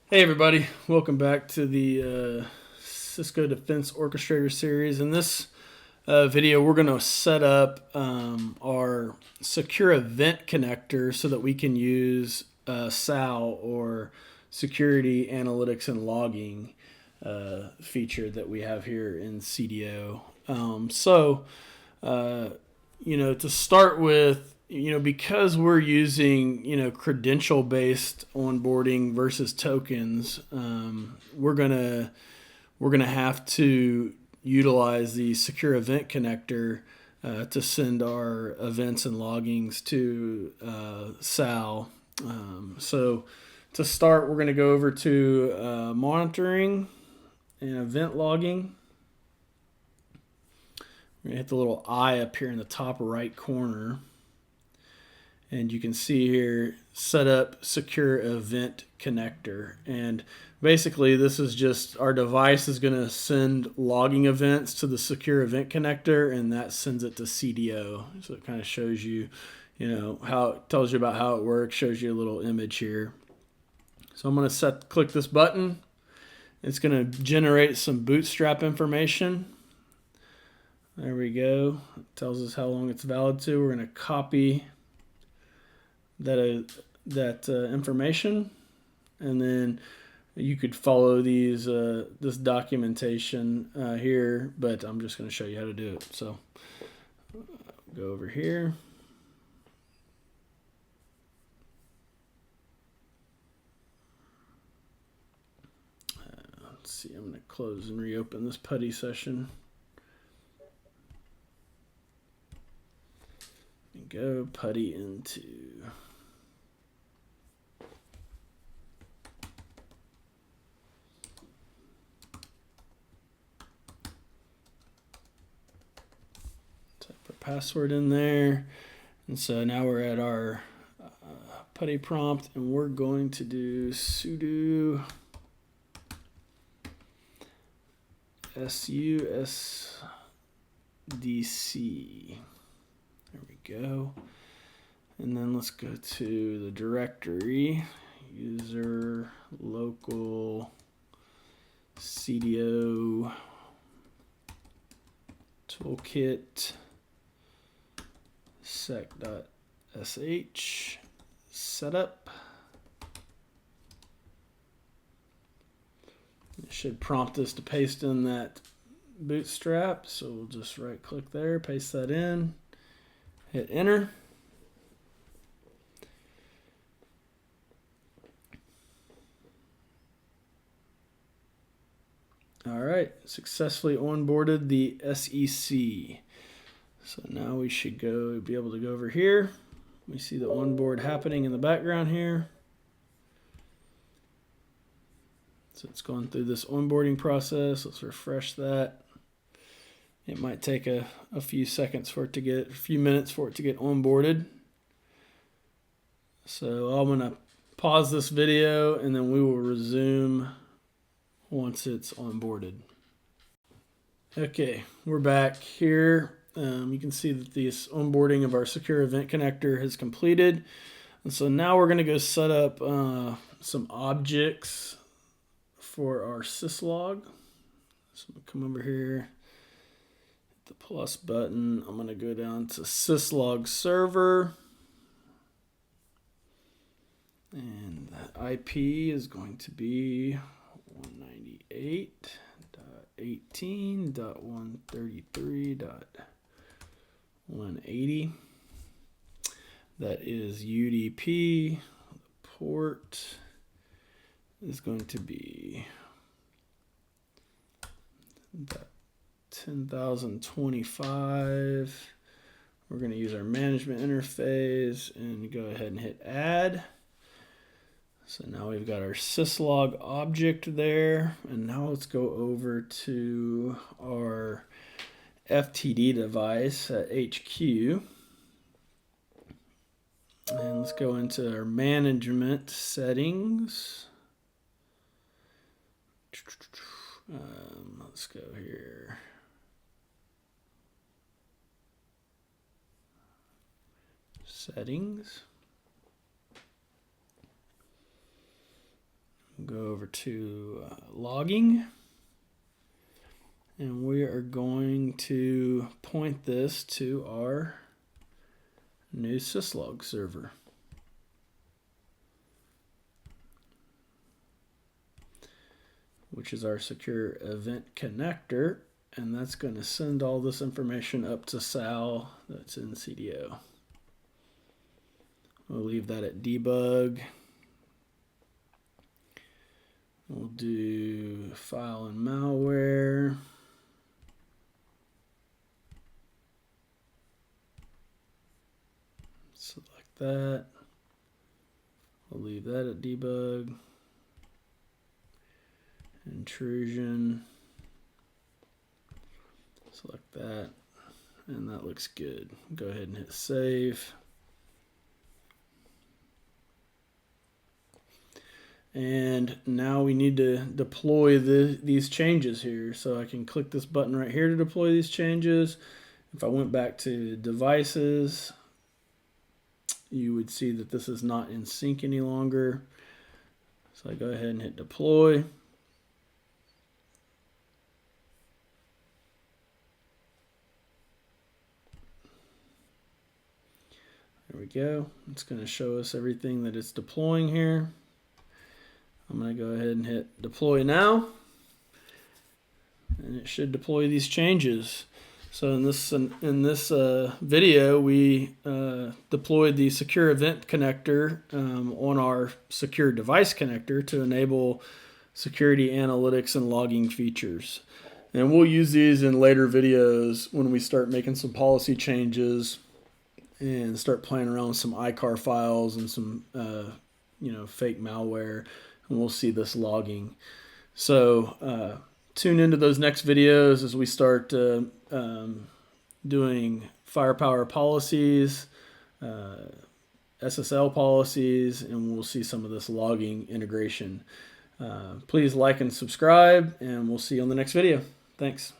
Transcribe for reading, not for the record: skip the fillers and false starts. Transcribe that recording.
Hey everybody, welcome back to the Cisco Defense Orchestrator series. In this video, we're going to set up our secure event connector so that we can use SAL, or Security Analytics and Logging feature that we have here in CDO. To start with, because we're using, credential-based onboarding versus tokens, we're gonna have to utilize the secure event connector to send our events and loggings to SAL. So to start, we're gonna go over to monitoring and event logging. We're gonna hit the little eye up here in the top right corner. And you can see here, set up secure event connector. And basically this is just our device is going to send logging events to the secure event connector, and that sends it to CDO. So it kind of shows you, how it tells you about how it works, shows you a little image here. So I'm going to click this button. It's going to generate some bootstrap information. There we go. It tells us how long it's valid to. We're going to copy that information, and then you could follow this documentation here, but I'm just going to show you how to do it. So go over here. Let's see, I'm going to close and reopen this putty session. And go putty into password in there. And so now we're at our putty prompt, and we're going to do sudo susdc. There we go. And then let's go to the directory, user local CDO toolkit sec.sh setup. It should prompt us to paste in that bootstrap, so we'll just right click there, paste that in, hit enter. All right, successfully onboarded the SEC. So now we should be able to go over here. We see the onboard happening in the background here. So it's going through this onboarding process. Let's refresh that. It might take a few minutes for it to get onboarded. So I'm going to pause this video, and then we will resume once it's onboarded. Okay, we're back here. You can see that this onboarding of our secure event connector has completed. And so now we're going to go set up some objects for our syslog. So I'm going to come over here, hit the plus button. I'm going to go down to Syslog server. And that IP is going to be 198.18.133.180. That is UDP. The port is going to be 10,025. We're going to use our management interface and go ahead and hit add. So now we've got our syslog object there, and now let's go over to our FTD device at HQ. And let's go into our management settings. Let's go here. Settings. go over to logging, and we are going to point this to our new Syslog server. Which is our secure event connector, and that's going to send all this information up to Sal that's in CDO. We'll leave that at debug. We'll do file and malware. Select that. We'll leave that at debug. Intrusion. Select that. And that looks good. Go ahead and hit save. And now we need to deploy these changes here. So I can click this button right here to deploy these changes. If I went back to devices, you would see that this is not in sync any longer. So I go ahead and hit deploy. There we go. It's going to show us everything that it's deploying here. I'm going to go ahead and hit deploy now, and it should deploy these changes. So in this video, we deployed the secure event connector on our secure device connector to enable security analytics and logging features. And we'll use these in later videos when we start making some policy changes and start playing around with some ICAR files and some fake malware. And we'll see this logging. So tune into those next videos as we start doing firepower policies, SSL policies, and we'll see some of this logging integration. Please like and subscribe, and we'll see you on the next video. Thanks.